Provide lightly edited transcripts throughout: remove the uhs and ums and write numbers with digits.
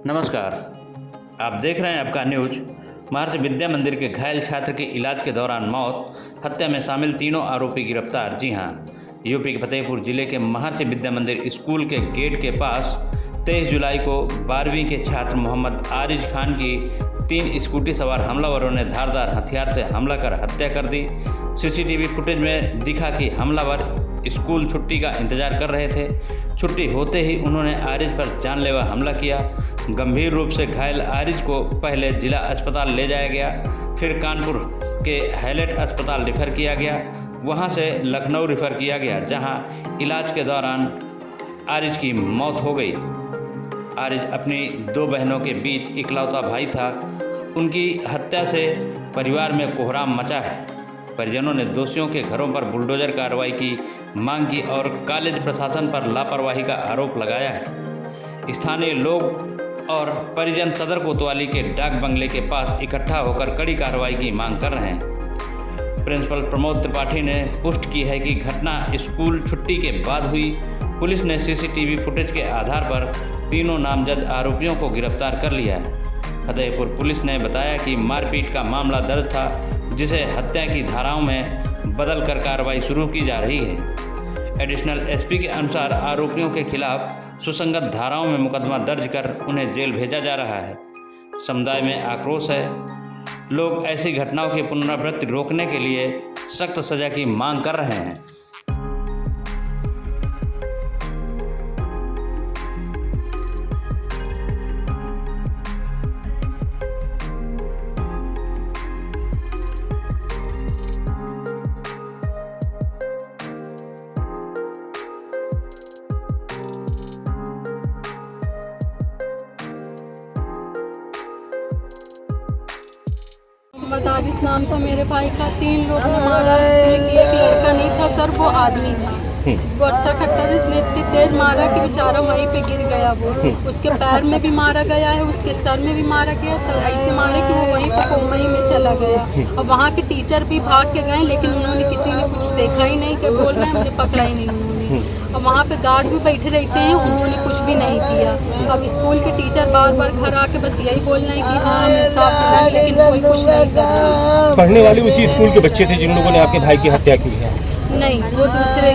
नमस्कार। आप देख रहे हैं आपका न्यूज। महर्षि विद्या मंदिर के घायल छात्र की इलाज के दौरान मौत, हत्या में शामिल तीनों आरोपी गिरफ्तार। जी हां, यूपी के फतेहपुर जिले के महर्षि विद्या मंदिर स्कूल के गेट के पास 23 जुलाई को 12वीं के छात्र मोहम्मद आरिज खान की 3 स्कूटी सवार हमलावरों ने धारदार हथियार से हमला कर हत्या कर दी। सीसीटीवी फुटेज में दिखा कि हमलावर स्कूल छुट्टी का इंतजार कर रहे थे। छुट्टी होते ही उन्होंने आरिज पर जानलेवा हमला किया। गंभीर रूप से घायल आरिज को पहले जिला अस्पताल ले जाया गया, फिर कानपुर के हैलेट अस्पताल रेफर किया गया, वहां से लखनऊ रेफर किया गया, जहां इलाज के दौरान आरिज की मौत हो गई। आरिज अपनी 2 बहनों के बीच इकलौता भाई था। उनकी हत्या से परिवार में कोहराम मचा है। परिजनों ने दोषियों के घरों पर बुलडोजर कार्रवाई की मांग की और कॉलेज प्रशासन पर लापरवाही का आरोप लगाया है। स्थानीय लोग और परिजन सदर कोतवाली के डाक बंगले के पास इकट्ठा होकर कड़ी कार्रवाई की मांग कर रहे हैं। प्रिंसिपल प्रमोद त्रिपाठी ने पुष्टि की है कि घटना स्कूल छुट्टी के बाद हुई। पुलिस ने सीसीटीवी फुटेज के आधार पर तीनों नामजद आरोपियों को गिरफ्तार कर लिया है। फतेहपुर पुलिस ने बताया कि मारपीट का मामला दर्ज था, जिसे हत्या की धाराओं में बदल कर कार्रवाई शुरू की जा रही है। एडिशनल एसपी के अनुसार आरोपियों के खिलाफ सुसंगत धाराओं में मुकदमा दर्ज कर उन्हें जेल भेजा जा रहा है। समुदाय में आक्रोश है। लोग ऐसी घटनाओं की पुनरावृत्ति रोकने के लिए सख्त सजा की मांग कर रहे हैं। मोहम्मद आरिज नाम था मेरे भाई का। 3 लोग ने मारा, जिसमें कि एक लड़का नहीं था सर, वो आदमी था। वो अट्टा कट्टा जिसने इतनी तेज मारा कि बेचारा वहीं पे गिर गया। वो उसके पैर में भी मारा गया है, उसके सर में भी मारा गया, तो ऐसे मारे कि वो वहीं पे कोमई में चला गया। और वहाँ के टीचर भी भाग के गए, लेकिन उन्होंने किसी ने कुछ देखा ही नहीं कि बोल रहे हैं मुझे पकड़ा ही नहीं उन्होंने। और वहाँ पे गार्ड भी बैठे रहते हैं, उन्होंने कुछ भी नहीं किया। अब स्कूल के टीचर बार बार घर आके बस यही बोल रहे हैं कि हाँ हम इंसाफ दिलाएं, लेकिन कोई कुछ नहीं कर रहा। पढ़ने वाले उसी स्कूल के बच्चे थे जिन लोगों ने आपके भाई की हत्या की है? नहीं, वो दूसरे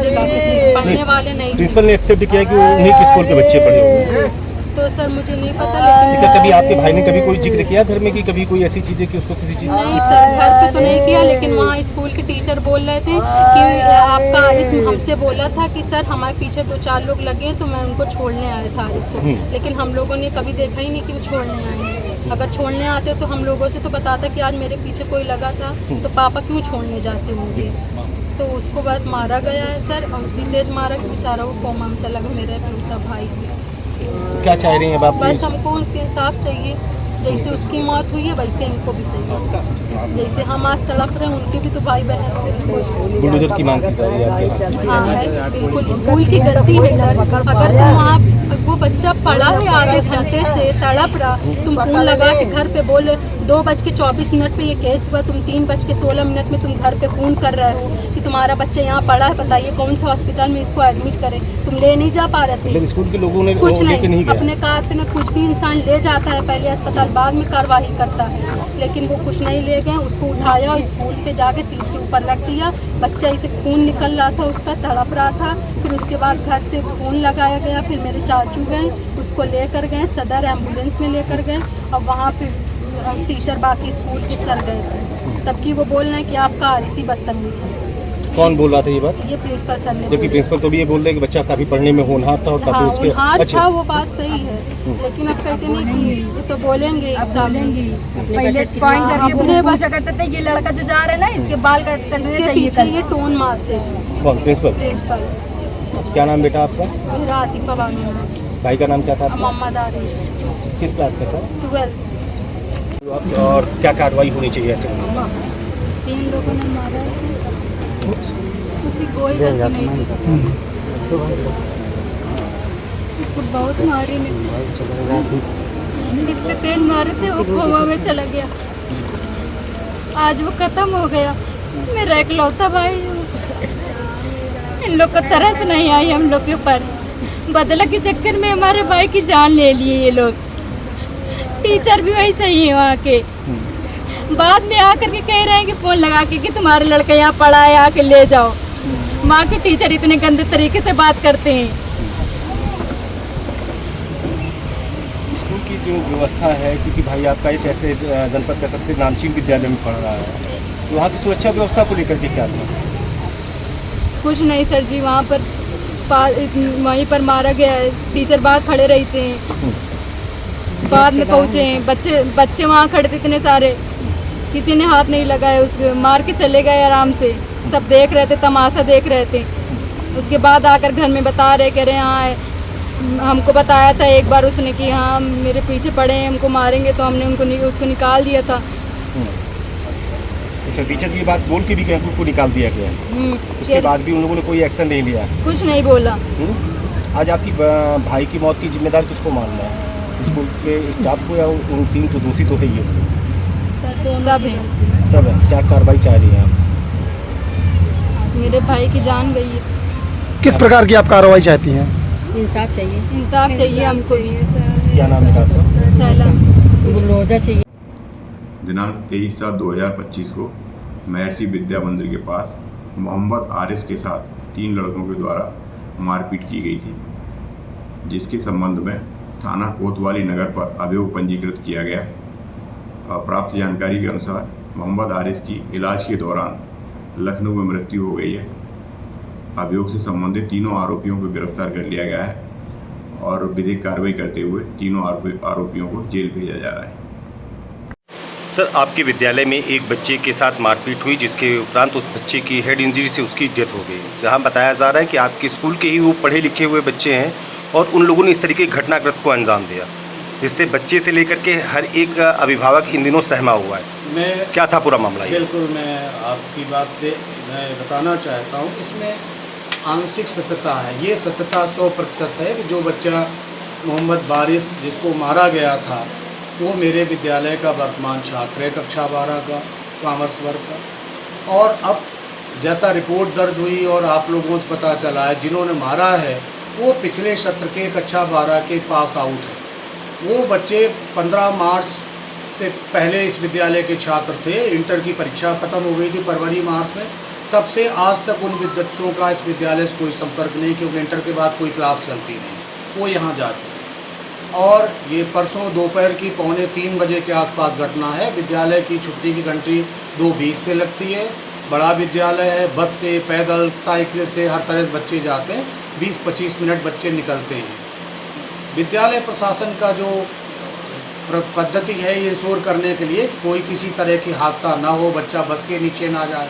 जगह के थे, पढ़ने वाले नहीं। प्रिंसिपल ने एक्सेप्ट किया कि वो उन्हीं के स्कूल के बच्चे पढ़े होंगे? तो सर मुझे नहीं पता, लेकिन क्या कभी आपके भाई ने कभी कोई जिक्र किया घर में कि कभी कोई ऐसी चीजें कि उसको किसी चीज? नहीं सर, घर पे तो नहीं किया, लेकिन वहाँ स्कूल के टीचर बोल रहे थे कि आपका आरिस हमसे बोला था कि सर हमारे पीछे 2-4 लोग लगे, तो मैं उनको छोड़ने आया था आरिस को। लेकिन हम लोगों ने कभी देखा ही नहीं कि वो छोड़ने आए हैं। अगर छोड़ने आते तो हम लोगों से तो बताता कि आज मेरे पीछे कोई लगा था, तो पापा क्यों छोड़ने जाते होंगे। तो उसको बाद मारा गया है सर, और इतनी तेज मारा कि बेचारा वो कोमा में चला गया, मेरा इकलौता भाई। क्या चाह रही हैं बाप? बस हमको उसके इंसाफ चाहिए। जैसे उसकी मौत हुई है वैसे इनको भी चाहिए। जैसे हम आज तड़प रहे हैं, उनके भी तो भाई बहन हैं। बुलडोजर की मांग की जा रही है आपके? हाँ है, बिल्कुल स्कूल की गलती है सर। अगर तुम वहाँ वो बच्चा पढ़ा है आधे घंटे से तड़प रहा, तुम फोन लगा के घर पे बोले 2:24 पे ये केस हुआ, तुम 3:16 में तुम घर पे फोन कर रहे हो कि तुम्हारा बच्चा यहाँ पढ़ा है, बताइए कौन सा हॉस्पिटल में इसको एडमिट करें। तुम ले नहीं जा पा रहे थे। स्कूल के लोगों ने कुछ नहीं, अपने कार पे न कुछ भी इंसान ले जाता है, पहले अस्पताल बाद में कार्रवाई करता है, लेकिन वो कुछ नहीं ले गए। उसको उठाया, स्कूल पे जाके सीट के ऊपर रख दिया। बच्चा इसे खून निकल रहा था, उसका तड़प रहा था। फिर उसके बाद घर से फोन लगाया गया, फिर मेरे चाचू गए, उसको लेकर गए, सदर एम्बुलेंस में लेकर गए, और वहाँ फिर टीचर बाकी स्कूल के सर गए थे, तब कि वो बोल रहे हैं कि आपका आरिसी बदतमीज है। कौन बोल रहा था ये बात? ये प्रिंसिपल सर ने। जबकि प्रिंसिपल तो भी ये बोल रहे हैं कि बच्चा काफी पढ़ने में होनहार था और काफी हाँ, उसके अच्छा वो बात सही है, लेकिन अब कहते नहीं कि वो तो बोलेंगे पहले पॉइंट करके पूछा करते थे ये लड़का जो जा रहा है ना, इसके बाल कटने चाहिए। ये टोन मारते थे। कौन? प्रिंसिपल। क्या नाम बेटा आपका? मेरा आतिफा बानो। भाई का नाम क्या था? मोहम्मद आरिज। किस क्लास का था? 12। और क्या कार्रवाई होनी चाहिए ऐसे? 3 लोगों ने मारा उसे, उसकी कोई गलती नहीं थी। उसको बहुत मारी, इतने तेज मारे थे वो कोमा में चला गया। आज वो खत्म हो गया। मेरा इकलौता भाई, इन लोग को तरस नहीं आई हम लोग के ऊपर। बदला के चक्कर में हमारे भाई की जान ले लिए ये लोग। टीचर भी वही सही है वहाँ के। बाद में आकर के कह रहे हैं कि फोन लगा के कि तुम्हारे लड़का यहाँ पढ़ा है, आके ले जाओ। माँ के टीचर इतने गंदे तरीके से बात करते हैं। स्कूल की जो व्यवस्था है, क्योंकि भाई आपका एक ऐसे जनपद का सबसे नामचीन विद्यालय में पढ़ रहा है, तो वहाँ की सुरक्षा व्यवस्था को लेकर के क्या था? कुछ नहीं सर जी, वहाँ पर वहीं पर मारा गया है। टीचर बाहर खड़े रहते हैं, बाद में पहुँचे हैं। बच्चे वहाँ खड़े थे इतने सारे, किसी ने हाथ नहीं लगाया। उसके मार के चले गए आराम से। सब देख रहे थे, तमाशा देख रहे थे। उसके बाद आकर घर में बता रहे, कह रहे हाँ हमको बताया था एक बार उसने कि हाँ मेरे पीछे पड़े हैं, हमको मारेंगे, तो हमने उसको निकाल दिया था। अच्छा, टीचर की बात बोल के भी को निकाल दिया गया है। उसके बाद भी उन लोगों ने कोई एक्शन नहीं लिया, कुछ नहीं बोला। आज आपकी भाई की मौत की जिम्मेदार किसको मानना है? स्कूल के स्टाफ को या उन तीन तो दोषी तो है ही है? सब है। क्या कार्रवाई चाह रही हैं आप? मेरे भाई की जान गई है। किस प्रकार की आप कार्रवाई चाहती हैं? इंसाफ चाहिए, इंसाफ चाहिए हमको भी। क्या नाम है आपका? शैला। रोजा चाहिए। दिनांक 23/7/2025 को महर्षि विद्या मंदिर के पास मोहम्मद आरिस के साथ 3 लड़कों के द्वारा मारपीट की गई थी, जिसके संबंध में थाना कोतवाली नगर पर अभियोग पंजीकृत किया गया। प्राप्त जानकारी के अनुसार मोहम्मद आरिस की इलाज के दौरान लखनऊ में मृत्यु हो गई है। अभियोग से संबंधित तीनों आरोपियों को गिरफ्तार कर लिया गया है और विधिक कार्रवाई करते हुए तीनों आरोपियों को जेल भेजा जा रहा है। सर, आपके विद्यालय में एक बच्चे के साथ मारपीट हुई, जिसके उपरांत उस बच्चे की हेड इंजरी से उसकी डेथ हो गई। जहाँ बताया जा रहा है कि आपके स्कूल के ही वो पढ़े लिखे हुए बच्चे हैं और उन लोगों ने इस तरीके की घटनाकृत को अंजाम दिया, जिससे बच्चे से लेकर के हर एक अभिभावक इन दिनों सहमा हुआ है। क्या था पूरा मामला? बिल्कुल, मैं आपकी बात से मैं बताना चाहता हूँ, इसमें आंशिक सत्यता है। ये सत्यता 100% है कि जो बच्चा मोहम्मद बारिस जिसको मारा गया था वो मेरे विद्यालय का वर्तमान छात्र है, कक्षा 12 का, कॉमर्स वर्ग का। और अब जैसा रिपोर्ट दर्ज हुई और आप लोगों से पता चला है, जिन्होंने मारा है वो पिछले सत्र के कक्षा 12 के पास आउट है। वो बच्चे 15 मार्च से पहले इस विद्यालय के छात्र थे। इंटर की परीक्षा ख़त्म हो गई थी फरवरी मार्च में। तब से आज तक उन बच्चों का इस विद्यालय से कोई संपर्क नहीं, क्योंकि इंटर के बाद कोई क्लास चलती नहीं। वो यहाँ जा चुके हैं। और ये परसों दोपहर की 2:45 बजे के आसपास घटना है। विद्यालय की छुट्टी की घंटी 2:20 से लगती है। बड़ा विद्यालय है, बस से, पैदल, साइकिल से हर तरह से बच्चे जाते हैं। 20-25 मिनट बच्चे निकलते हैं। विद्यालय प्रशासन का जो पद्धति है ये इंश्योर करने के लिए कि कोई किसी तरह की हादसा ना हो, बच्चा बस के नीचे ना जाए,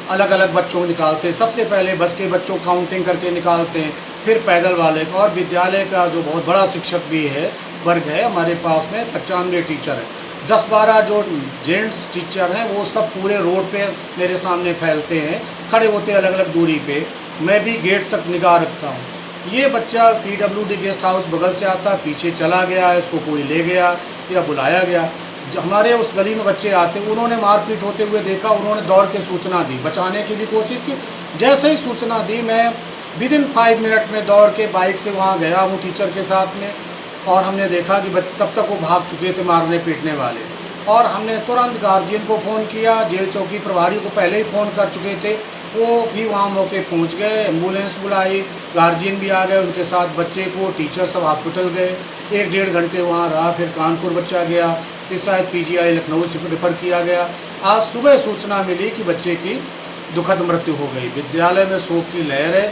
अलग अलग बच्चों को निकालते हैं। सबसे पहले बस के बच्चों को काउंटिंग करके निकालते हैं, फिर पैदल वाले को। और विद्यालय का जो बहुत बड़ा शिक्षक भी है, वर्ग है हमारे पास में, 95 टीचर है। 10-12 जो जेंट्स टीचर हैं वो सब पूरे रोड पे मेरे सामने फैलते हैं, खड़े होते अलग अलग दूरी पे। मैं भी गेट तक निगाह रखता हूँ। ये बच्चा PWD गेस्ट हाउस बगल से आता, पीछे चला गया, इसको कोई ले गया या बुलाया गया। हमारे उस गली में बच्चे आते, उन्होंने मारपीट होते हुए देखा, उन्होंने दौड़ के सूचना दी, बचाने की भी कोशिश की। जैसे ही सूचना दी, मैं विदिन 5 मिनट में दौड़ के बाइक से वहाँ गया हूँ टीचर के साथ में। और हमने देखा कि तब तक वो भाग चुके थे मारने पीटने वाले। और हमने तुरंत गार्जियन को फ़ोन किया, जेल चौकी प्रभारी को पहले ही फ़ोन कर चुके थे, वो भी वहाँ मौके पहुँच गए। एम्बुलेंस बुलाई, गार्जियन भी आ गए, उनके साथ बच्चे को, टीचर सब हॉस्पिटल गए। 1-1.5 घंटे वहाँ रहा। फिर कानपुर बच्चा गया, फिर शायद PGI लखनऊ से रेफर किया गया। आज सुबह सूचना मिली कि बच्चे की दुखद मृत्यु हो गई। विद्यालय में शोक की लहर है।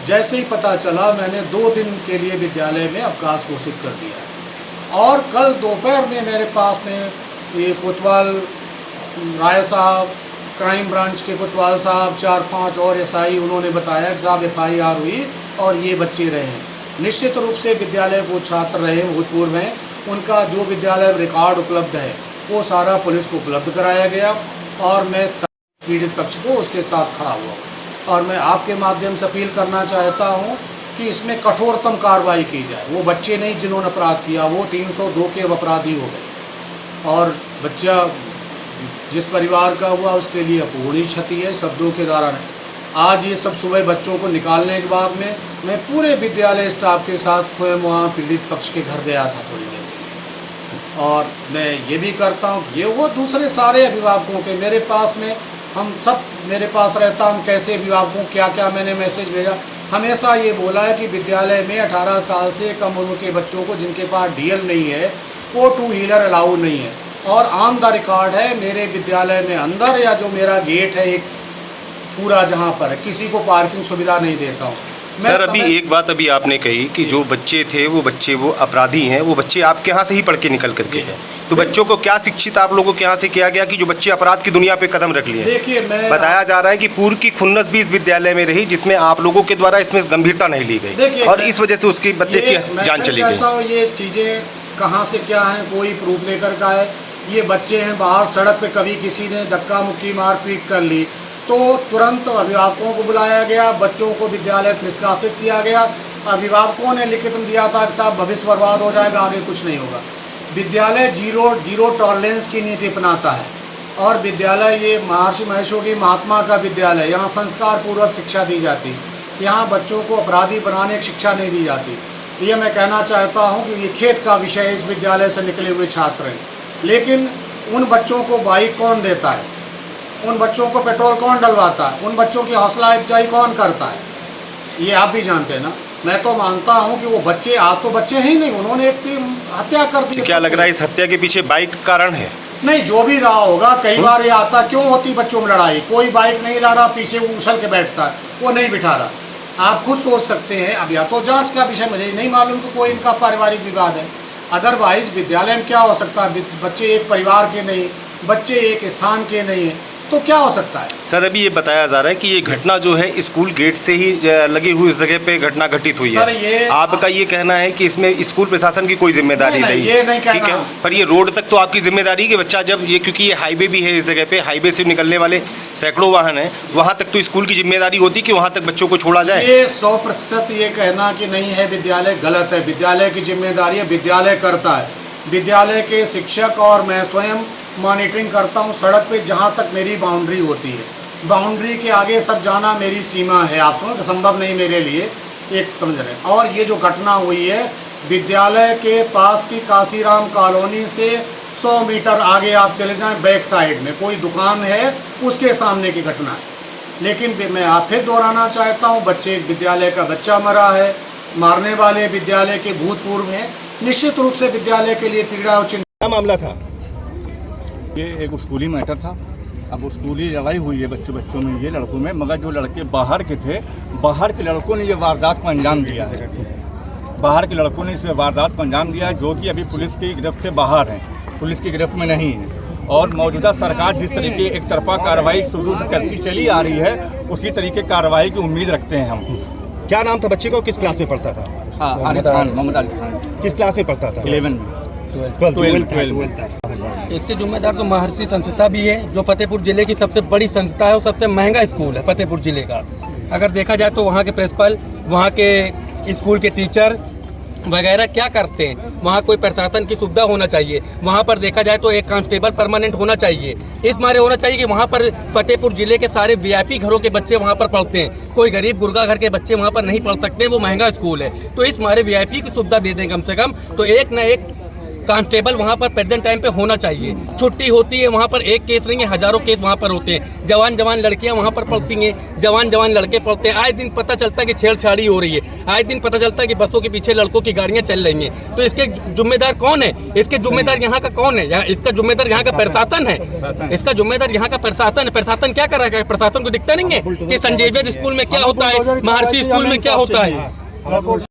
जैसे ही पता चला, मैंने 2 दिन के लिए विद्यालय में अवकाश घोषित कर दिया। और कल दोपहर में मेरे पास में ये कोतवाल राय साहब, क्राइम ब्रांच के कोतवाल साहब, 4-5 और SI, उन्होंने बताया कि साहब FIR हुई और ये बच्चे रहे। निश्चित रूप से विद्यालय वो छात्र रहे भूतपूर्व हैं, उनका जो विद्यालय रिकॉर्ड उपलब्ध है वो सारा पुलिस को उपलब्ध कराया गया। और मैं पीड़ित पक्ष को उसके साथ खड़ा हुआ। और मैं आपके माध्यम से अपील करना चाहता हूँ कि इसमें कठोरतम कार्रवाई की जाए। वो बच्चे नहीं जिन्होंने अपराध किया, वो 302 के अपराधी हो गए। और बच्चा जिस परिवार का हुआ उसके लिए अपूर्णीय क्षति है, शब्दों के द्वारा नहीं। आज ये सब सुबह बच्चों को निकालने के बाद में मैं पूरे विद्यालय स्टाफ के साथ स्वयं वहाँ पीड़ित पक्ष के घर गया था थोड़ी देर के लिए। और मैं ये भी करता हूँ, ये वो दूसरे सारे अभिभावकों के मेरे पास में हम सब मेरे पास रहता हूँ, कैसे अभिभावकों क्या क्या मैंने मैसेज भेजा। हमेशा ये बोला है कि विद्यालय में 18 साल से कम उम्र के बच्चों को जिनके पास डीएल नहीं है वो 2 व्हीलर अलाउ नहीं है। और ऑन द रिकॉर्ड है, मेरे विद्यालय में अंदर या जो मेरा गेट है एक पूरा जहाँ पर किसी को पार्किंग सुविधा नहीं देता हूँ। सर अभी एक बात अभी आपने कही कि जो बच्चे थे वो अपराधी हैं, वो बच्चे आपके यहाँ से ही पढ़ के निकल करके हैं, तो बच्चों को क्या शिक्षित आप लोगों के यहाँ से किया गया कि जो बच्चे अपराध की दुनिया पे कदम रख लिए? देखिए, मैं बताया जा रहा है कि पूर्व की खुन्नस भी इस विद्यालय में रही जिसमें आप लोगों के द्वारा इसमें गंभीरता नहीं ली गई और इस वजह से उसके बच्चे की जान चली गई। ये चीज़ें कहाँ से क्या है, कोई प्रूफ लेकर का है। ये बच्चे हैं बाहर सड़क पे, कभी किसी ने धक्का मुक्की मारपीट कर ली तो तुरंत अभिभावकों को बुलाया गया, बच्चों को विद्यालय निष्कासित किया गया। अभिभावकों ने लिखित में दिया था कि साहब भविष्य बर्बाद हो जाएगा, आगे कुछ नहीं होगा। विद्यालय जीरो टॉलरेंस की नीति अपनाता है और विद्यालय ये महर्षि महेश योगी महात्मा का विद्यालय, यहाँ संस्कार पूर्वक शिक्षा दी जाती, यहाँ बच्चों को अपराधी बनाने की शिक्षा नहीं दी जाती। ये मैं कहना चाहता हूँ कि ये खेत का विषय है, इस विद्यालय से निकले हुए छात्र हैं, लेकिन उन बच्चों को बाइक कौन देता है, उन बच्चों को पेट्रोल कौन डलवाता है, उन बच्चों की हौसला अफजाई कौन करता है, ये आप भी जानते हैं ना। मैं तो मानता हूं कि वो बच्चे आज तो बच्चे ही नहीं, उन्होंने एक की हत्या कर दी। क्या लग रहा है इस हत्या के पीछे बाइक कारण है? नहीं, जो भी रहा होगा, कई बार ये आता क्यों होती बच्चों में लड़ाई, कोई बाइक नहीं ला रहा, पीछे वो उछल के बैठता है, वो नहीं बिठा रहा। आप खुद सोच सकते हैं। अब या तो जाँच का विषय, मुझे नहीं मालूम कि कोई इनका पारिवारिक विवाद है, अदरवाइज विद्यालय में क्या हो सकता है, बच्चे एक परिवार के नहीं, बच्चे एक स्थान के नहीं है, तो क्या हो सकता है। सर अभी ये बताया जा रहा है कि ये घटना जो है स्कूल गेट से ही लगी हुई जगह पे घटना घटित हुई सर, है। ये आपका ये कहना है कि इसमें स्कूल प्रशासन की कोई जिम्मेदारी नहीं, ये नहीं कहना। ठीक है, पर ये रोड तक तो आपकी जिम्मेदारी कि बच्चा जब ये, क्योंकि ये हाईवे भी है, इस जगह पे हाईवे से निकलने वाले सैकड़ों वाहन हैं, वहाँ तक तो स्कूल की जिम्मेदारी होती कि वहाँ तक बच्चों को छोड़ा जाए। ये 100% ये कहना कि नहीं है विद्यालय, गलत है। विद्यालय की जिम्मेदारी है, विद्यालय करता है, विद्यालय के शिक्षक और मैं स्वयं मॉनिटरिंग करता हूँ सड़क पे जहाँ तक मेरी बाउंड्री होती है। बाउंड्री के आगे सर जाना मेरी सीमा है, आप समझ, संभव नहीं मेरे लिए, एक समझ रहे। और ये जो घटना हुई है विद्यालय के पास की काशीराम कॉलोनी से 100 मीटर आगे आप चले जाएं, बैक साइड में कोई दुकान है, उसके सामने की घटना है। लेकिन मैं आप फिर दोहराना चाहता हूँ, बच्चे विद्यालय का बच्चा मरा है, मारने वाले विद्यालय के भूतपूर्व हैं, निश्चित रूप से विद्यालय के लिए पीड़ा और चिंता। क्या मामला था? ये एक स्कूली मैटर था। अब स्कूली लड़ाई हुई है बच्चों में, ये लड़कों में, मगर जो लड़के बाहर के थे, बाहर के लड़कों ने ये वारदात को अंजाम दिया है। बाहर के लड़कों ने इस वारदात को अंजाम दिया है, जो कि अभी पुलिस की गिरफ्त से बाहर हैं, पुलिस की गिरफ्त में नहीं है। और मौजूदा सरकार जिस तरीके एक तरफा कार्रवाई शुरू से करती चली आ रही है, उसी तरीके कार्रवाई की उम्मीद रखते हैं हम। क्या नाम था बच्चे को, किस क्लास में पढ़ता था? आरिफ खान, मोहम्मद आरिफ खान। किस क्लास में पढ़ता था? 11 में, 12। इसके जिम्मेदार तो महर्षि संस्था भी है, जो फतेहपुर जिले की सबसे बड़ी संस्था है और सबसे महंगा स्कूल है फतेहपुर जिले का। अगर देखा जाए तो वहाँ के प्रिंसिपल, वहाँ के स्कूल के टीचर वगैरह क्या करते हैं, वहाँ कोई प्रशासन की सुविधा होना चाहिए। वहाँ पर देखा जाए तो एक कांस्टेबल परमानेंट होना चाहिए, इस मारे होना चाहिए कि वहाँ पर फतेहपुर जिले के सारे वीआईपी घरों के बच्चे वहाँ पर पढ़ते हैं, कोई गरीब गुरगा घर के बच्चे वहाँ पर नहीं पढ़ सकते, वो महंगा स्कूल है। तो इस मारे वीआईपी की सुविधा दे दें कम से कम, तो एक न एक कांस्टेबल वहाँ पर प्रेजेंट टाइम पे होना चाहिए। छुट्टी होती है वहाँ पर, एक केस नहीं है, हजारों केस वहाँ पर होते हैं। जवान जवान लड़कियाँ वहाँ पर पढ़ती हैं, जवान जवान लड़के पढ़ते हैं। आए दिन पता चलता है कि छेड़छाड़ी हो रही है, आए दिन पता चलता है कि बसों के पीछे लड़कों की गाड़ियाँ चल रही हैं। तो इसके जिम्मेदार कौन है? इसके जिम्मेदार यहाँ का कौन है? इसका जिम्मेदार यहाँ का प्रशासन है, इसका जिम्मेदार यहाँ का प्रशासन है। प्रशासन क्या कर रहा है? प्रशासन को दिखता नहीं है कि संजीवियत स्कूल में क्या होता है, महर्षि स्कूल में क्या होता है।